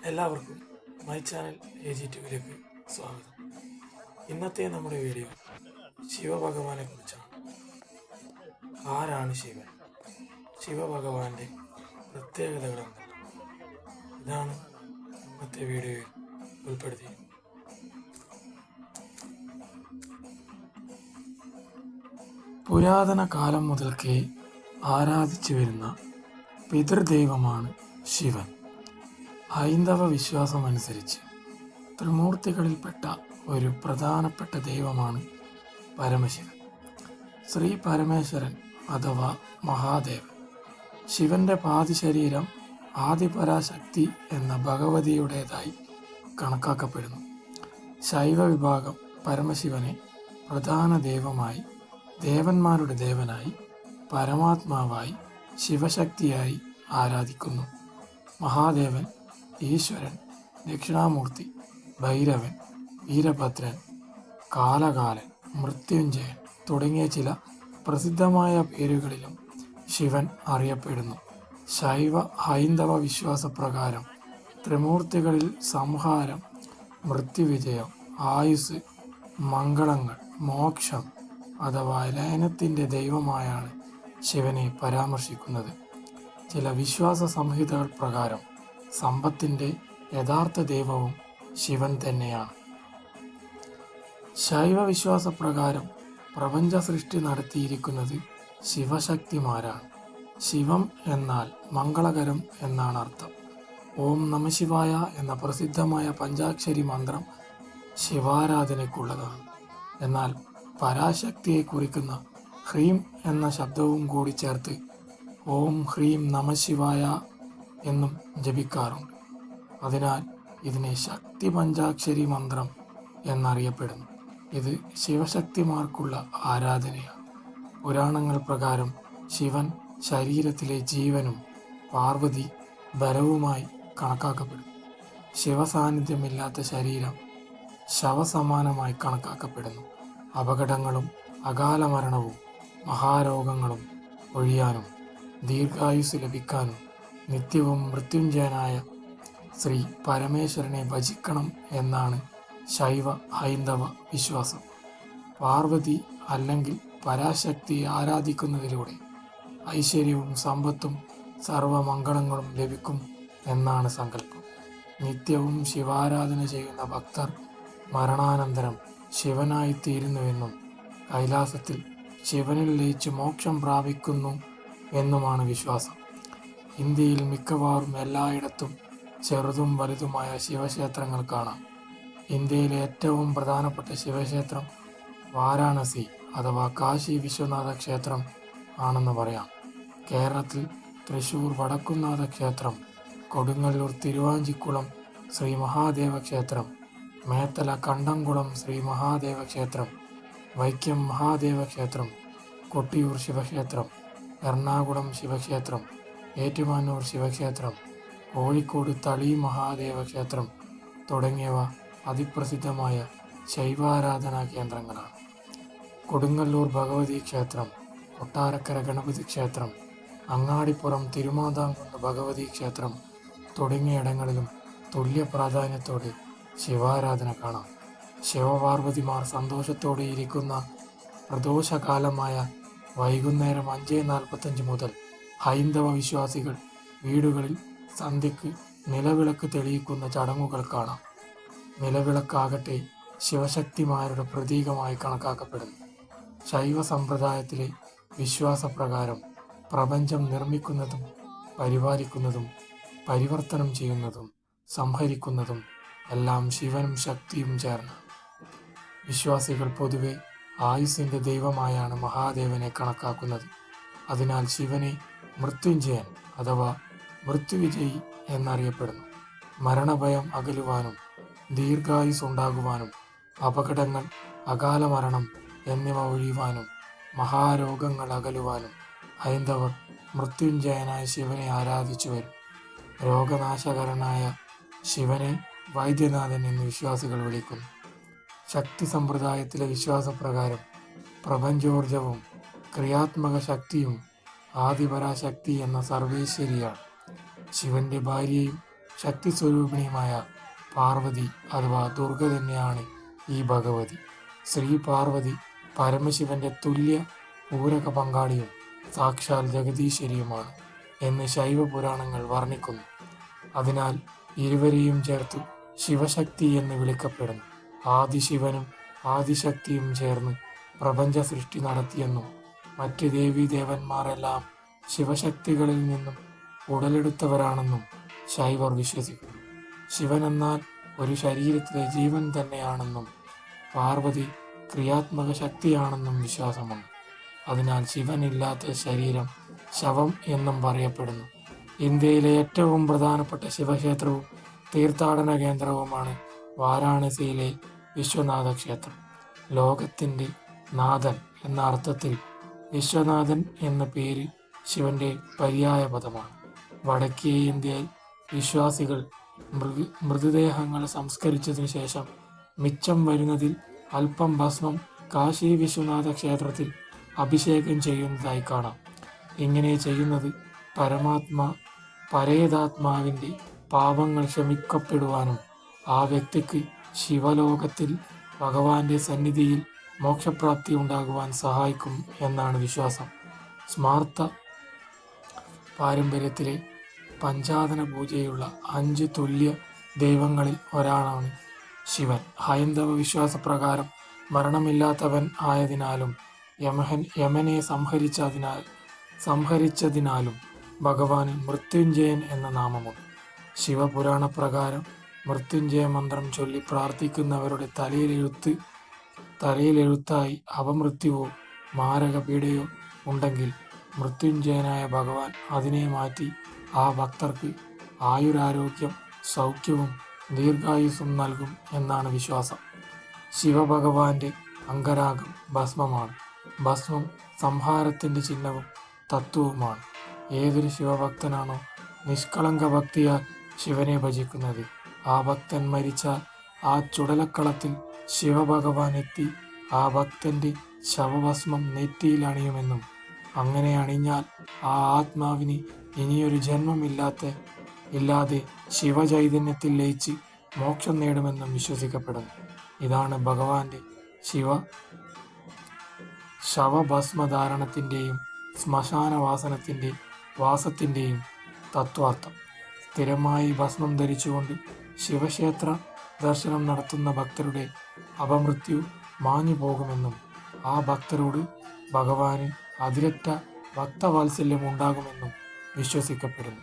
എല്ലാവർക്കും my channel AG2 സ്വാഗതം. ഇന്നത്തെ നമ്മുടെ വീഡിയോ ശിവഭഗവാനെ കുറിച്ചാണ്. ആരാണ് ശിവൻ? ശിവഭഗവാന്റെ പ്രത്യേകതകൾ എന്താണ്? ഇതാണ് ഇന്നത്തെ വീഡിയോയിൽ ഉൾപ്പെടുത്തിയത്. പുരാതന കാലം മുതൽക്കേ ആരാധിച്ചു വരുന്ന പിതൃദൈവമാണ് ശിവൻ. ഹൈന്ദവ വിശ്വാസമനുസരിച്ച് ത്രിമൂർത്തികളിൽപ്പെട്ട ഒരു പ്രധാനപ്പെട്ട ദൈവമാണ് പരമശിവൻ. ശ്രീ പരമേശ്വരൻ അഥവാ മഹാദേവൻ. ശിവന്റെ പാതിശരീരം ആദിപരാശക്തി എന്ന ഭഗവതിയുടേതായി കണക്കാക്കപ്പെടുന്നു. ശൈവ വിഭാഗം പരമശിവനെ പ്രധാന ദൈവമായി, ദേവന്മാരുടെ ദേവനായി, പരമാത്മാവായി, ശിവശക്തിയായി ആരാധിക്കുന്നു. മഹാദേവൻ, ഈശ്വരൻ, ദക്ഷിണാമൂർത്തി, ഭൈരവൻ, വീരഭദ്രൻ, കാലകാലൻ, മൃത്യുഞ്ജയൻ തുടങ്ങിയ ചില പ്രസിദ്ധമായ പേരുകളിലും ശിവൻ അറിയപ്പെടുന്നു. ശൈവ ഹൈന്ദവ വിശ്വാസപ്രകാരം ത്രിമൂർത്തികളിൽ സംഹാരം, മൃത്യുവിജയം, ആയുസ്, മംഗളങ്ങൾ, മോക്ഷം അഥവാ ലയനത്തിൻ്റെ ദൈവമായാണ് ശിവനെ പരാമർശിക്കുന്നത്. ചില വിശ്വാസ സംഹിതകൾ പ്രകാരം സമ്പത്തിൻ്റെ യഥാർത്ഥ ദൈവവും ശിവൻ തന്നെയാണ്. ശൈവ വിശ്വാസപ്രകാരം പ്രപഞ്ച സൃഷ്ടി നടത്തിയിരിക്കുന്നത് ശിവശക്തിമാരാണ്. ശിവം എന്നാൽ മംഗളകരം എന്നാണ് അർത്ഥം. ഓം നമഃശിവായ എന്ന പ്രസിദ്ധമായ പഞ്ചാക്ഷരി മന്ത്രം ശിവാരാധനയ്ക്കുള്ളതാണ്. എന്നാൽ പരാശക്തിയെ കുറിക്കുന്ന ഹ്രീം എന്ന ശബ്ദവും കൂടി ചേർത്ത് ഓം ഹ്രീം നമഃശിവായ എന്നും ജപിക്കാറുണ്ട്. അതിനാൽ ഇതിനെ ശക്തി പഞ്ചാക്ഷരി മന്ത്രം എന്നറിയപ്പെടുന്നു. ഇത് ശിവശക്തിമാർക്കുള്ള ആരാധനയാണ്. പുരാണങ്ങൾ പ്രകാരം ശിവൻ ശരീരത്തിലെ ജീവനും പാർവതി ബലവുമായി കണക്കാക്കപ്പെടുന്നു. ശിവസാന്നിധ്യമില്ലാത്ത ശരീരം ശവസമാനമായി കണക്കാക്കപ്പെടുന്നു. അപകടങ്ങളും അകാല മരണവും മഹാരോഗങ്ങളും ഒഴിയാനും ദീർഘായുസ് ലഭിക്കാനും നിത്യവും മൃത്യുഞ്ജയനായ ശ്രീ പരമേശ്വരനെ ഭജിക്കണം എന്നാണ് ശൈവ ഹൈന്ദവ വിശ്വാസം. പാർവതി അല്ലെങ്കിൽ പരാശക്തിയെ ആരാധിക്കുന്നതിലൂടെ ഐശ്വര്യവും സമ്പത്തും സർവമംഗളങ്ങളും ലഭിക്കും എന്നാണ് സങ്കല്പം. നിത്യവും ശിവാരാധന ചെയ്യുന്ന ഭക്തർ മരണാനന്തരം ശിവനായിത്തീരുന്നുവെന്നും കൈലാസത്തിൽ ശിവനിൽ ലയിച്ച് മോക്ഷം പ്രാപിക്കുന്നു എന്നുമാണ് വിശ്വാസം. ഇന്ത്യയിൽ മിക്കവാറും എല്ലായിടത്തും ചെറുതും വലുതുമായ ശിവക്ഷേത്രങ്ങൾ കാണാം. ഇന്ത്യയിലെ ഏറ്റവും പ്രധാനപ്പെട്ട ശിവക്ഷേത്രം വാരാണസി അഥവാ കാശി വിശ്വനാഥ ക്ഷേത്രം ആണെന്ന് പറയാം. കേരളത്തിൽ തൃശ്ശൂർ വടക്കുംനാഥ ക്ഷേത്രം, കൊടുങ്ങല്ലൂർ തിരുവാഞ്ചിക്കുളം ശ്രീ മഹാദേവ ക്ഷേത്രം, മേത്തല കണ്ടംകുളം ശ്രീ മഹാദേവ ക്ഷേത്രം, വൈക്കം മഹാദേവ ക്ഷേത്രം, കൊട്ടിയൂർ ശിവക്ഷേത്രം, എറണാകുളം ശിവക്ഷേത്രം, ഏറ്റുമാനൂർ ശിവക്ഷേത്രം, കോഴിക്കോട് തളി മഹാദേവ ക്ഷേത്രം തുടങ്ങിയവ അതിപ്രസിദ്ധമായ ശൈവാരാധനാ കേന്ദ്രങ്ങളാണ്. കൊടുങ്ങല്ലൂർ ഭഗവതി ക്ഷേത്രം, കൊട്ടാരക്കര ഗണപതി ക്ഷേത്രം, അങ്ങാടിപ്പുറം തിരുമാതാംകുന്ന് ഭഗവതി ക്ഷേത്രം തുടങ്ങിയിടങ്ങളിലും തുല്യ പ്രാധാന്യത്തോടെ ശിവാരാധന കാണാം. ശിവപാർവതിമാർ സന്തോഷത്തോടെ ഇരിക്കുന്ന പ്രദോഷകാലമായ വൈകുന്നേരം 5:45 മുതൽ ഹൈന്ദവ വിശ്വാസികൾ വീടുകളിൽ സന്ധ്യയ്ക്ക് നിലവിളക്ക് തെളിയിക്കുന്ന ചടങ്ങുകൾ കാണാം. നിലവിളക്കാകട്ടെ ശിവശക്തിമാരുടെ പ്രതീകമായി കണക്കാക്കപ്പെടുന്നു. ശൈവ സമ്പ്രദായത്തിലെ വിശ്വാസപ്രകാരം പ്രപഞ്ചം നിർമ്മിക്കുന്നതും പരിപാലിക്കുന്നതും പരിവർത്തനം ചെയ്യുന്നതും സംഹരിക്കുന്നതും എല്ലാം ശിവനും ശക്തിയും ചേർന്ന്. വിശ്വാസികൾ പൊതുവെ ആയുസ്സിൻ്റെ ദൈവമായാണ് മഹാദേവനെ കണക്കാക്കുന്നത്. അതിനാൽ ശിവനെ മൃത്യുഞ്ജയൻ അഥവാ മൃത്യുവിജയി എന്നറിയപ്പെടുന്നു. മരണഭയം അകലുവാനും ദീർഘായുസ് ഉണ്ടാകുവാനും അപകടങ്ങൾ, അകാല മരണം എന്നിവ ഒഴിയുവാനും മഹാരോഗങ്ങൾ അകലുവാനും ഹൈന്ദവർ മൃത്യുഞ്ജയനായ ശിവനെ ആരാധിച്ചു വരും. രോഗനാശകരനായ ശിവനെ വൈദ്യനാഥൻ എന്ന് വിശ്വാസികൾ വിളിക്കുന്നു. ശക്തി സമ്പ്രദായത്തിലെ വിശ്വാസപ്രകാരം പ്രപഞ്ചോർജവും ക്രിയാത്മക ശക്തിയും ആദിപരാശക്തി എന്ന സർവേശ്വരിയാണ്. ശിവന്റെ ഭാര്യയും ശക്തി സ്വരൂപിണിയുമായ പാർവതി അഥവാ ദുർഗ തന്നെയാണ് ഈ ഭഗവതി. ശ്രീ പാർവതി പരമശിവന്റെ തുല്യ പൂരക പങ്കാളിയും സാക്ഷാൽ ജഗദീശ്വരിയുമാണ് എന്ന് ശൈവ പുരാണങ്ങൾ വർണ്ണിക്കുന്നു. അതിനാൽ ഇരുവരെയും ചേർത്ത് ശിവശക്തി എന്ന് വിളിക്കപ്പെടുന്നു. ആദിശിവനും ആദിശക്തിയും ചേർന്ന് പ്രപഞ്ച സൃഷ്ടി നടത്തിയെന്നും മറ്റ് ദേവീദേവന്മാരെല്ലാം ശിവശക്തികളിൽ നിന്നും ഉടലെടുത്തവരാണെന്നും ശൈവർ വിശ്വസിക്കുന്നു. ശിവൻ എന്നാൽ ഒരു ശരീരത്തിലെ ജീവൻ തന്നെയാണെന്നും പാർവതി ക്രിയാത്മക ശക്തിയാണെന്നും വിശ്വാസമുണ്ട്. അതിനാൽ ശിവനില്ലാത്ത ശരീരം ശവം എന്നും പറയപ്പെടുന്നു. ഇന്ത്യയിലെ ഏറ്റവും പ്രധാനപ്പെട്ട ശിവക്ഷേത്രവും തീർത്ഥാടന കേന്ദ്രവുമാണ് വാരാണസിയിലെ വിശ്വനാഥ ക്ഷേത്രം. ലോകത്തിൻ്റെ നാഥൻ എന്ന അർത്ഥത്തിൽ വിശ്വനാഥൻ എന്ന പേര് ശിവന്റെ പര്യായ പദമാണ്. വടക്കേ ഇന്ത്യയിൽ വിശ്വാസികൾ മൃതദേഹങ്ങൾ സംസ്കരിച്ചതിനു ശേഷം മിച്ചം വരുന്നതിൽ അല്പം ഭസ്മം കാശി വിശ്വനാഥ ക്ഷേത്രത്തിൽ അഭിഷേകം ചെയ്യുന്നതായി കാണാം. ഇങ്ങനെ ചെയ്യുന്നത് പരേതാത്മാവിൻ്റെ പാപങ്ങൾ ക്ഷമിക്കപ്പെടുവാനും ആ വ്യക്തിക്ക് ശിവലോകത്തിൽ ഭഗവാന്റെ സന്നിധിയിൽ മോക്ഷപ്രാപ്തി ഉണ്ടാകുവാൻ സഹായിക്കും എന്നാണ് വിശ്വാസം. സ്മാർത്ത പാരമ്പര്യത്തിലെ പഞ്ചാദന പൂജയുള്ള 5 തുല്യ ദൈവങ്ങളിൽ ഒരാളാണ് ശിവൻ. ഹൈന്ദവ വിശ്വാസപ്രകാരം മരണമില്ലാത്തവൻ ആയതിനാലും യമനെ സംഹരിച്ചതിനാലും ഭഗവാന് മൃത്യുഞ്ജയൻ എന്ന നാമമുണ്ട്. ശിവപുരാണപ്രകാരം മൃത്യുഞ്ജയ മന്ത്രം ചൊല്ലി പ്രാർത്ഥിക്കുന്നവരുടെ തലയിലെഴുത്തായി അപമൃത്യുവോ മാരകപീഡയോ ഉണ്ടെങ്കിൽ മൃത്യുഞ്ജയനായ ഭഗവാൻ അതിനെ മാറ്റി ആ ഭക്തർക്ക് ആയുരാരോഗ്യം, സൗഖ്യവും ദീർഘായുസ്സും നൽകും എന്നാണ് വിശ്വാസം. ശിവഭഗവാന്റെ അംഗരാഗം ഭസ്മമാണ്. ഭസ്മം സംഹാരത്തിൻ്റെ ചിഹ്നവും തത്വവുമാണ്. ഏതൊരു ശിവഭക്തനാണോ നിഷ്കളങ്ക ഭക്തിയാൽ ശിവനെ ഭജിക്കുന്നത്, ആ ഭക്തൻ മരിച്ചാൽ ആ ചുടലക്കളത്തിൽ ശിവഭഗവാൻ എത്തി ആ ഭക്തന്റെ ശവഭസ്മം നെറ്റിയിൽ അണിയുമെന്നും അങ്ങനെ അണിഞ്ഞാൽ ആ ആത്മാവിന് ഇനിയൊരു ജന്മമില്ലാതെ ശിവചൈതന്യത്തിൽ ലയിച്ച് മോക്ഷം നേടുമെന്നും വിശ്വസിക്കപ്പെടുന്നു. ഇതാണ് ഭഗവാന്റെ ശവഭസ്മധാരണത്തിൻ്റെയും വാസത്തിൻ്റെയും തത്വാർത്ഥം. സ്ഥിരമായി ഭസ്മം ധരിച്ചുകൊണ്ട് ശിവക്ഷേത്ര ദർശനം നടത്തുന്ന ഭക്തരുടെ അപമൃത്യു മാഞ്ഞു പോകുമെന്നും ആ ഭക്തരോട് ഭഗവാന് അതിരറ്റ ഭക്തവാത്സല്യം ഉണ്ടാകുമെന്നും വിശ്വസിക്കപ്പെടുന്നു.